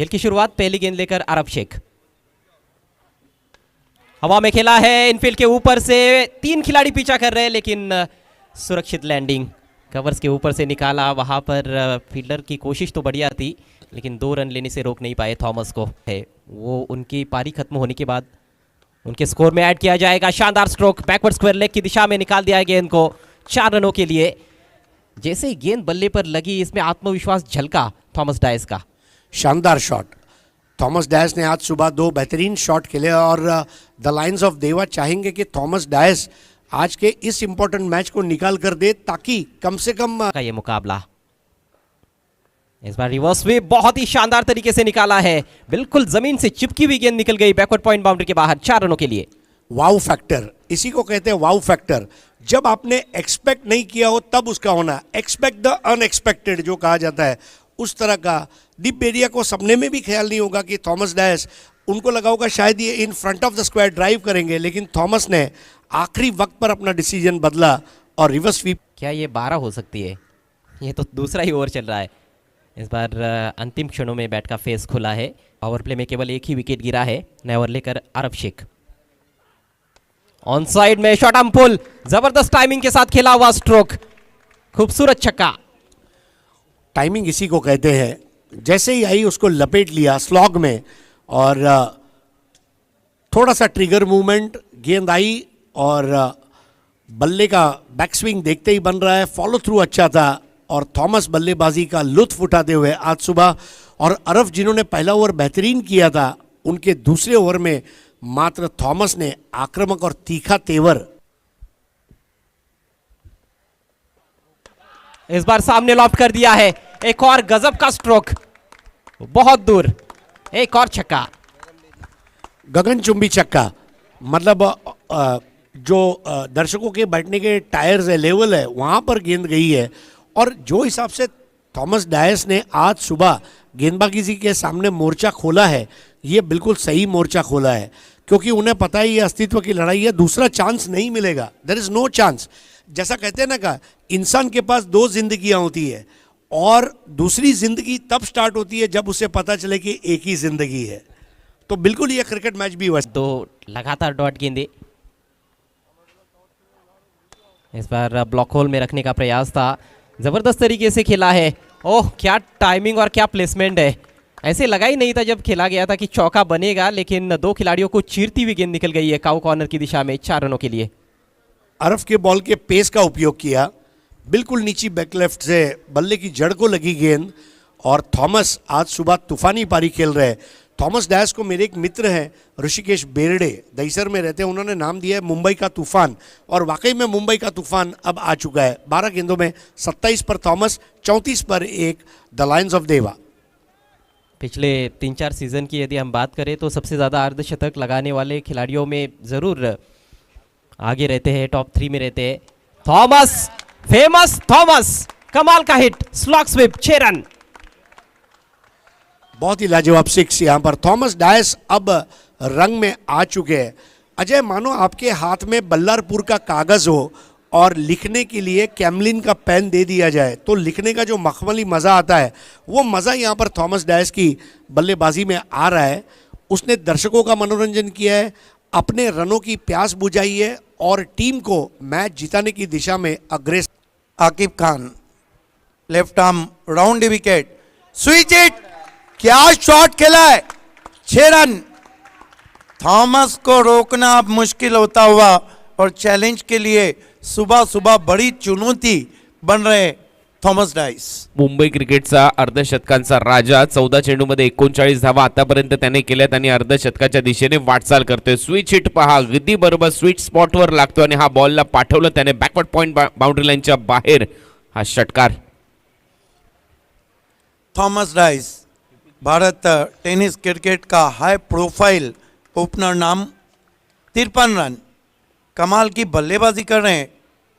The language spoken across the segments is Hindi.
खेल की शुरुआत पहली गेंद लेकर आरब शेख। हवा में खेला है, इनफील्ड के ऊपर से 3 खिलाड़ी पीछा कर रहे हैं, लेकिन सुरक्षित लैंडिंग, कवर्स के ऊपर से निकाला। वहां पर फील्डर की कोशिश तो बढ़िया थी, लेकिन 2 रन लेने से रोक नहीं पाए थॉमस को। है वो उनकी पारी खत्म होने के बाद उनके स्कोर में ऐड किया जाएगा। शानदार स्ट्रोक, बैकवर्ड स्क्वायर लेग की दिशा में निकाल दिया है गेंद को 4 रनों के लिए। जैसे ही गेंद बल्ले पर लगी, इसमें आत्मविश्वास झलका थॉमस डायस का। शानदार शॉट। थॉमस डायस ने आज सुबह 2 बेहतरीन शॉट खेले और द लायंस ऑफ देवा चाहेंगे कि थॉमस डायस आज के इस इंपॉर्टेंट मैच को निकाल कर दे, ताकि कम से कम का ये मुकाबला। इस बार रिवर्स भी बहुत ही शानदार तरीके से निकाला है, बिल्कुल जमीन से चिपकी हुई गेंद निकल गई बैकवर्ड पॉइंट बाउंड्री के बाहर 4 रनों के लिए। वाउ फैक्टर, इसी को कहते हैं वाउ फैक्टर। जब आपने एक्सपेक्ट नहीं किया हो तब उसका होना, एक्सपेक्ट द अनएक्सपेक्टेड जो कहा जाता है, उस तरह का। दीप बेरिया को सपने में भी ख्याल नहीं होगा कि थॉमस डायस, उनको लगा होगा शायद ये in front of the square drive करेंगे, लेकिन थॉमस ने आखिरी वक्त पर अपना डिसीजन बदला और रिवर्स स्वीप। क्या ये 12 हो सकती है? ये तो दूसरा ही ओवर चल रहा है। इस बार अंतिम क्षणों में बैट का फेस खुला है। पावर प्ले में केवल एक ही विकेट गिरा है। नया ओवर लेकर आरब शेख। ऑन साइड में शॉर्ट आर्म पुल, जबरदस्त टाइमिंग के साथ खेला हुआ स्ट्रोक, खूबसूरत छक्का। टाइमिंग इसी को कहते हैं। जैसे ही आई उसको लपेट लिया स्लॉग में, और थोड़ा सा ट्रिगर मूवमेंट, गेंद आई और बल्ले का बैक स्विंग देखते ही बन रहा है। फॉलो थ्रू अच्छा था और थॉमस बल्लेबाजी का लुत्फ उठाते हुए आज सुबह, और अरफ जिन्होंने पहला ओवर बेहतरीन किया था, उनके दूसरे ओवर में मात्र थॉमस ने आक्रामक और तीखा तेवर। इस बार सामने लॉफ्ट कर दिया है। एक और गजब का स्ट्रोक, बहुत दूर, एक और छक्का, गगनचुंबी छक्का। मतलब जो दर्शकों के बैठने के टायर्स है, लेवल है, वहां पर गेंद गई है। और जो हिसाब से थॉमस डायस ने आज सुबह गेंदबाजी के सामने मोर्चा खोला है, ये बिल्कुल सही मोर्चा खोला है, क्योंकि उन्हें पता है ये अस्तित्व की लड़ाई है, दूसरा चांस नहीं मिलेगा। There is no chance. जैसा कहते हैं ना, का इंसान के पास 2 जिंदगियां होती है, और दूसरी जिंदगी तब स्टार्ट होती है जब उसे पता चले कि एक ही जिंदगी है। तो बिल्कुल ये क्रिकेट मैच भी हुआ। 2 लगातार डॉट गेंदे। इस बार ब्लॉक होल में रखने का प्रयास था, जबरदस्त तरीके से खेला है। ओह, क्या टाइमिंग और क्या प्लेसमेंट है। ऐसे लगा ही नहीं था जब खेला गया था कि चौका बनेगा, लेकिन 2 खिलाड़ियों को चीरती हुई गेंद निकल गई है काउ कॉर्नर की दिशा में 4 रनों के लिए। अरफ के बॉल के पेस का उपयोग किया, बिल्कुल नीची बैक लेफ्ट से बल्ले की जड़ को लगी गेंद, और थॉमस आज सुबह तूफानी पारी खेल रहे हैं। थॉमस डायस को मेरे एक मित्र हैं ऋषिकेश बेरडे, दहीसर में रहते हैं, उन्होंने नाम दिया है मुंबई का तूफान, और वाकई में मुंबई का तूफान अब आ चुका है। 12 गेंदों में 27 पर थॉमस, 34 पर 1 द लायंस ऑफ देवा। पिछले 3-4 सीजन की यदि हम बात करें तो सबसे ज़्यादा अर्धशतक लगाने वाले खिलाड़ियों में ज़रूर आगे रहते हैं, टॉप 3 में रहते हैं। थॉमस, फेमस थॉमस, कमाल का हिट, स्लॉग स्विप, 6 रन। बहुत ही लाजवाब 6 यहाँ पर। थॉमस डायस अब रंग में आ चुके हैं। अजय, मानो आपके हाथ में बल्लारपुर का कागज़ हो और लिखने के लिए कैमलिन का पेन दे दिया जाए, तो लिखने का जो मखमली मज़ा आता है, वो मज़ा यहाँ पर थॉमस डायस की बल्लेबाजी में आ रहा है। उसने दर्शकों का मनोरंजन किया है, अपने रनों की प्यास बुझाई है, और टीम को मैच जिताने की दिशा में अग्रेसर। Aqib Khan, left arm round wicket, switch it, क्या शॉट खेला है, 6 रन। थॉमस को रोकना अब मुश्किल होता हुआ, और चैलेंज के लिए सुबह सुबह बड़ी चुनौती बन रहे थॉमस डायस। मुंबई क्रिकेटचा अर्धशतकांचा राजा, 14 चेंडूमध्ये 39 धावा आतापर्यंत त्याने केल्यात आणि अर्धशतकाच्या दिशेने वाटचाल करतोय। स्विच हिट पहा, अगदी बरोबर स्वीट स्पॉटवर लागतो आणि हा बॉलला पाठवलं त्याने बॅकवर्ड पॉइंट बाउंड्री लाईनच्या बाहेर हा षटकार। थॉमस डायस भारत टेनिस क्रिकेट का हाई प्रोफाइल ओपनर, नाम 53 रन, कमाल की बल्लेबाजी कर रहे हैं,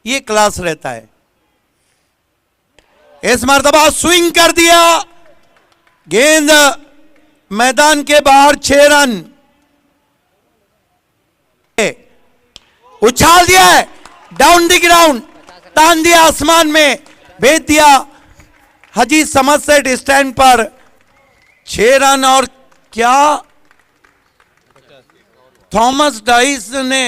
ये क्लास रहता है। इस मर्तबा स्विंग कर दिया, गेंद मैदान के बाहर, 6 रन। उछाल दिया है, डाउन द ग्राउंड, तान दिया आसमान में, भेज दिया हाजी समद सेट स्टैंड पर। 6 रन और क्या थॉमस डाइस ने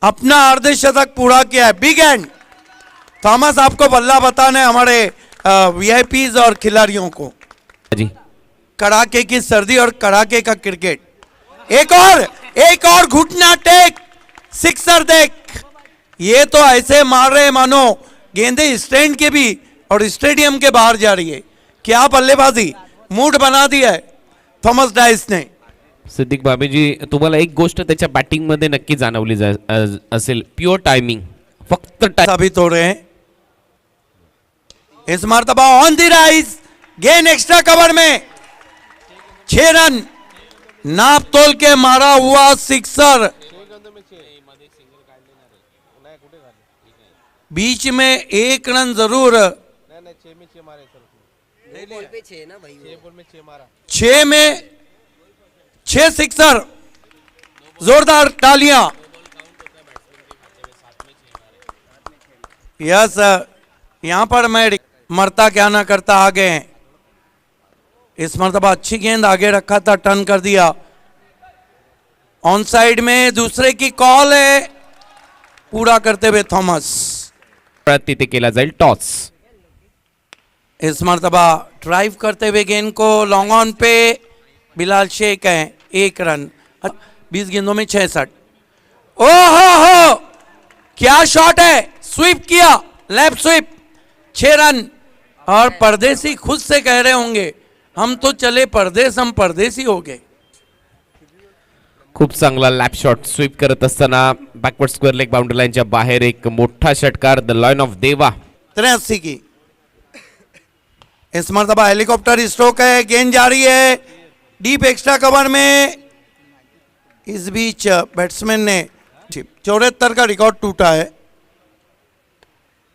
अपना अर्धशतक पूरा किया है। बिग एंड थॉमस, आपको बल्ला बताने हमारे वीआईपीज और खिलाड़ियों को। जी कड़ाके की सर्दी और कड़ाके का क्रिकेट। एक और घुटना टेक, सिक्सर देख। ये तो ऐसे मार रहे मानो गेंदे स्टैंड के भी और स्टेडियम के बाहर जा रही है। क्या बल्लेबाजी, मूड बना दिया है थॉमस डाइस ने। सिद्दीक भाभीजी, तुम्हाला एक गोष्ट त्याच्या बॅटिंग मध्ये नक्की जाणवली असेल, प्युअर टायमिंग, फक्त साबित हो रहे हैं। इस मर्तबा ऑन दी राइज, गेंद एक्स्ट्रा कवर में, 6 रन नाप तोल के मारा हुआ सिक्सर। बीच में 1 रन जरूर, 6 में 6 सिक्सर, जोरदार तालियां। यस, यहां पर मैं मरता क्या ना करता आ गए। इस मर्तबा अच्छी गेंद आगे रखा था, टर्न कर दिया। ऑन साइड में दूसरे की कॉल है, पूरा करते हुए थॉमस। तिथे केला जाईल टॉस। इस मर्तबा ड्राइव करते हुए गेंद को लॉन्ग ऑन पे बिलाल शेख है, 1 रन, 20 गेंदों में 66। ओहो, क्या शॉट है, स्वीप किया, लेफ्ट स्वीप, 6 रन। और परदेसी खुद से कह रहे होंगे हम तो चले परदेस, हम परदेसी हो गए। खूप चांगला लॅप शॉट स्वीप करत असताना बॅकवर्ड स्क्वेअर लेग बाउंड्री लाईनच्या बाहेर एक मोठा षटकार, द लायन ऑफ देवा। 83 की। इस मर्तबा हेलीकॉप्टर स्ट्रोक है, गेंद जा रही है डीप एक्स्ट्रा कवर में। इस बीच बैट्समैन ने 74 का रिकॉर्ड टूटा है।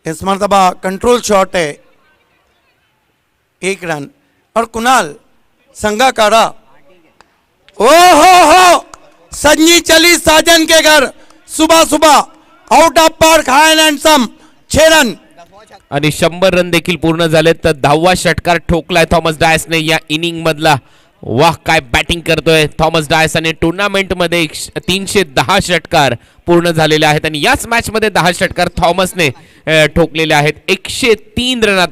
इस मर्तबा कंट्रोल शॉट है, 1 रन। और कुणाल संगाकारा, ओहो, संजी चली साजन के घर, सुबह सुबह out of park, hi and handsome, 6 run. आणि 100 रन देखील पूर्ण झाले, तर 10वा षटकार ठोकलाय थॉमस डायसने या इनिंग मधला। वाह, काय बॅटिंग करतोय थॉमस डायस, आणि टुर्नामेंट मध्ये 310 षटकार पूर्ण झालेले आहेत आणि याच मॅच मध्ये 10 षटकार थॉमसने ठोकलेले आहेत। 103 रनात